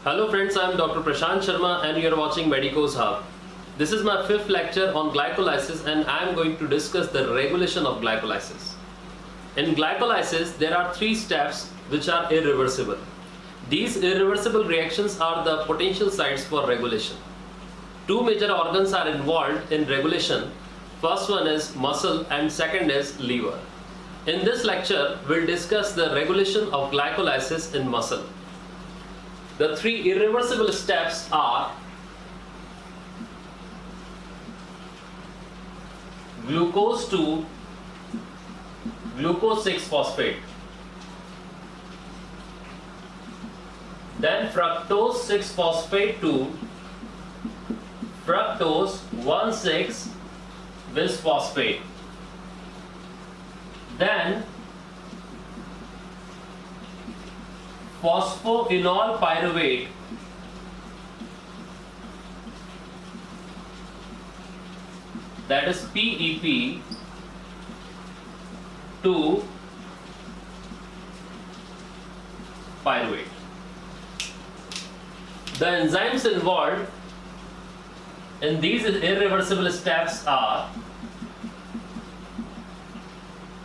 Hello friends, I am Dr. Prashant Sharma and you are watching MEDICO'S Hub. This is my fifth lecture on glycolysis and I am going to discuss the regulation of glycolysis. In glycolysis, there are three steps which are irreversible. These irreversible reactions are the potential sites for regulation. Two major organs are involved in regulation. First one is muscle and second is liver. In this lecture, we'll discuss the regulation of glycolysis in muscle. The three irreversible steps are glucose to glucose 6-phosphate, then fructose 6-phosphate to fructose 1,6-bisphosphate, then phosphoenol pyruvate that is PEP to pyruvate. The enzymes involved in these irreversible steps are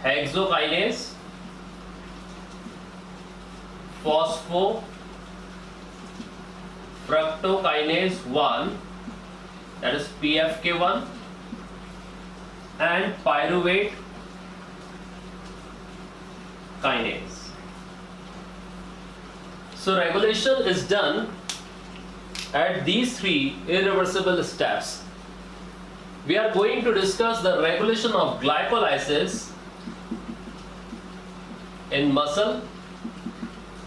hexokinase, Phosphofructokinase 1 that is PFK1 and Pyruvate Kinase. So regulation is done at these three irreversible steps. We are going to discuss the regulation of glycolysis in muscle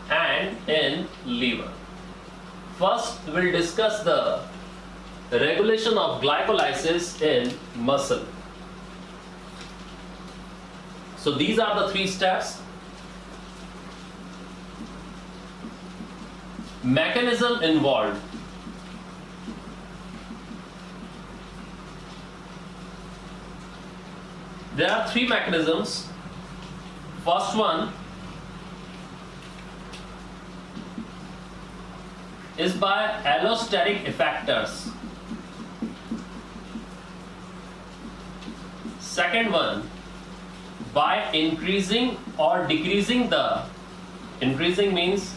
and in liver. First, we'll discuss the regulation of glycolysis in muscle. So these are the three steps. Mechanism involved. There are three mechanisms. First one is by allosteric effectors. Second one, by increasing or decreasing the, increasing means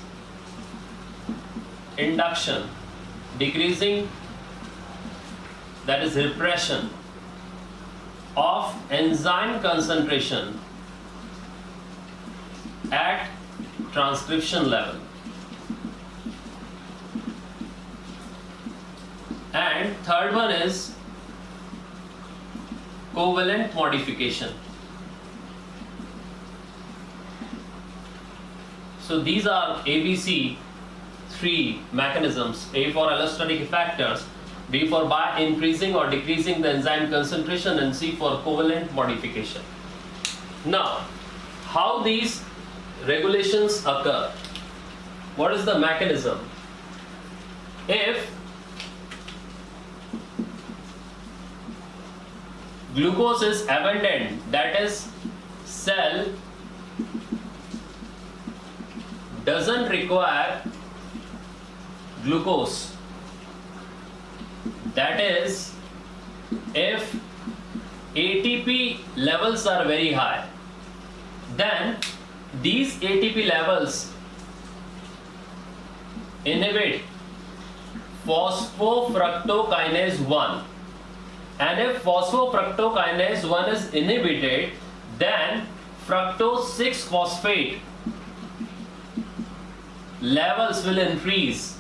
induction, decreasing that is repression of enzyme concentration at transcription level. And third one is covalent modification. So these are ABC three mechanisms: A for allosteric effectors, B for by increasing or decreasing the enzyme concentration, and C for covalent modification. Now, how these regulations occur? What is the mechanism? If glucose is abundant, that is, cell doesn't require glucose, that is, if ATP levels are very high, then these ATP levels inhibit phosphofructokinase 1. And if phosphofructokinase 1 is inhibited, then fructose 6-phosphate levels will increase.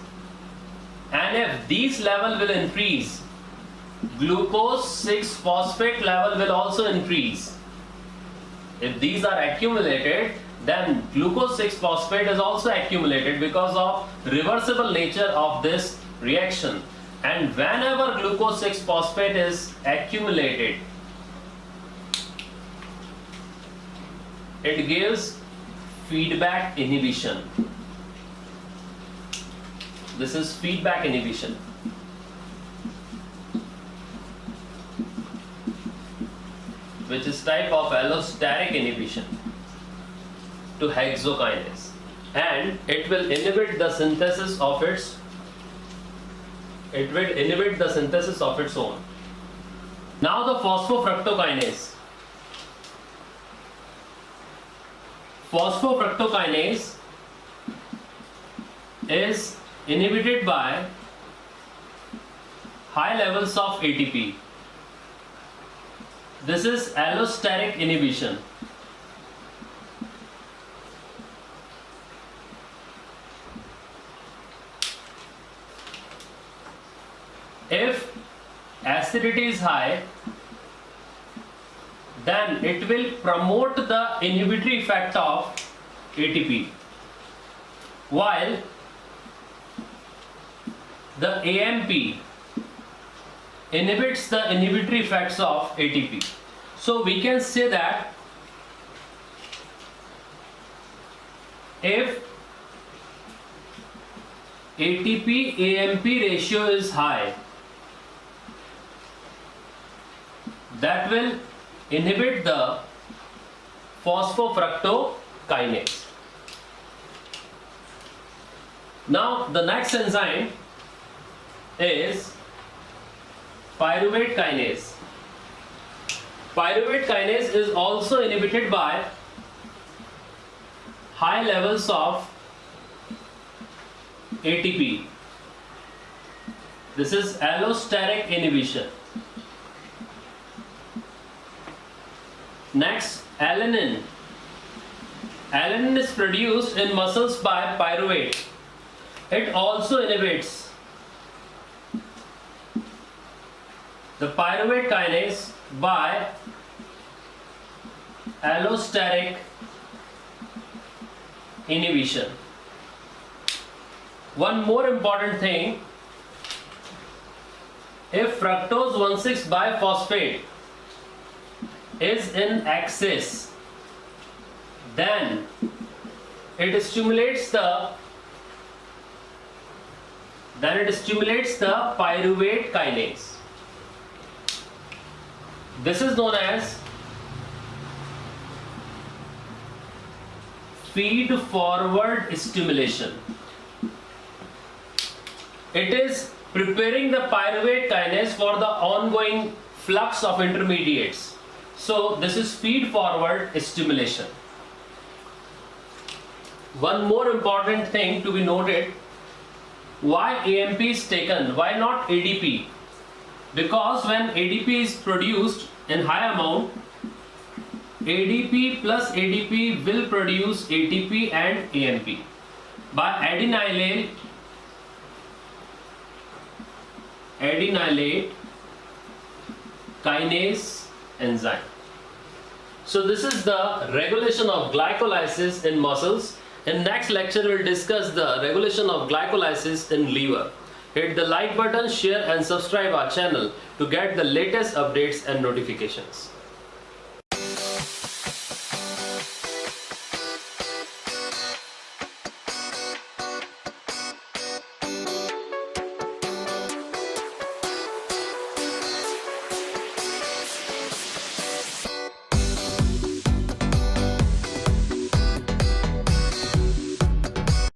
And if these levels will increase, glucose 6-phosphate level will also increase. If these are accumulated, then glucose 6-phosphate is also accumulated because of reversible nature of this reaction. And whenever glucose 6-phosphate is accumulated, it gives feedback inhibition. This is feedback inhibition. Which is type of allosteric inhibition to hexokinase. And it will inhibit the synthesis of its It will inhibit the synthesis of its own. Now the phosphofructokinase. Phosphofructokinase is inhibited by high levels of ATP. This is allosteric inhibition. If acidity is high, then it will promote the inhibitory effect of ATP, while the AMP inhibits the inhibitory effects of ATP. So we can say that if ATP AMP ratio is high, that will inhibit the phosphofructokinase. Now the next enzyme is pyruvate kinase. Pyruvate kinase is also inhibited by high levels of ATP. This is allosteric inhibition. Next, alanine. Alanine is produced in muscles by pyruvate. It also inhibits the pyruvate kinase by allosteric inhibition. One more important thing, if fructose 1,6-biphosphate is in excess, then it stimulates the pyruvate kinase. This is known as feed forward stimulation. It is preparing the pyruvate kinase for the ongoing flux of intermediates. So this is feed forward stimulation. One more important thing to be noted, why AMP is taken, why not ADP? Because when ADP is produced in high amount, ADP plus ADP will produce ATP and AMP by adenylate kinase enzyme. So this is the regulation of glycolysis in muscles. In next lecture we'll discuss the regulation of glycolysis in liver. Hit the like button, share and subscribe our channel to get the latest updates and notifications.